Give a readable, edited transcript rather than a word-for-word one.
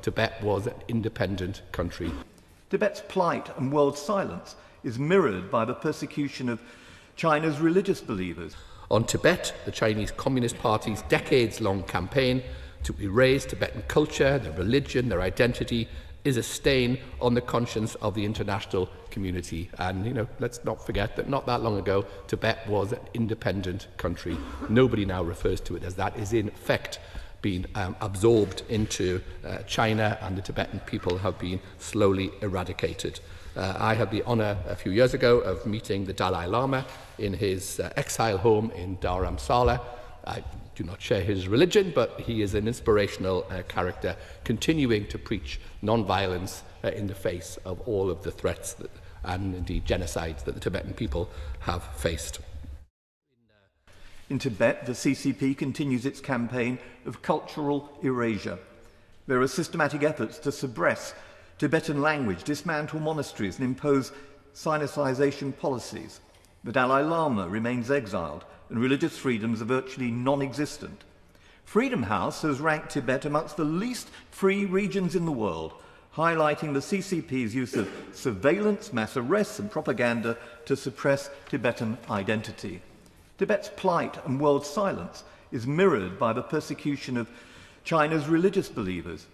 Tibet was an independent country. Tibet's plight and world silence is mirrored by the persecution of China's religious believers. On Tibet, the Chinese Communist Party's decades-long campaign to erase Tibetan culture, their religion, their identity, is a stain on the conscience of the international community. And, let's not forget that not that long ago, Tibet was an independent country. Nobody now refers to it as that. It is in effect been absorbed into China, and the Tibetan people have been slowly eradicated. I had the honour a few years ago of meeting the Dalai Lama in his exile home in Dharamsala. I do not share his religion, but he is an inspirational character, continuing to preach non-violence in the face of all of the threats and indeed genocides that the Tibetan people have faced. In Tibet, the CCP continues its campaign of cultural erasure. There are systematic efforts to suppress Tibetan language, dismantle monasteries and impose Sinicization policies. The Dalai Lama remains exiled and religious freedoms are virtually non-existent. Freedom House has ranked Tibet amongst the least free regions in the world, highlighting the CCP's use of surveillance, mass arrests and propaganda to suppress Tibetan identity. Tibet's plight and world silence is mirrored by the persecution of China's religious believers.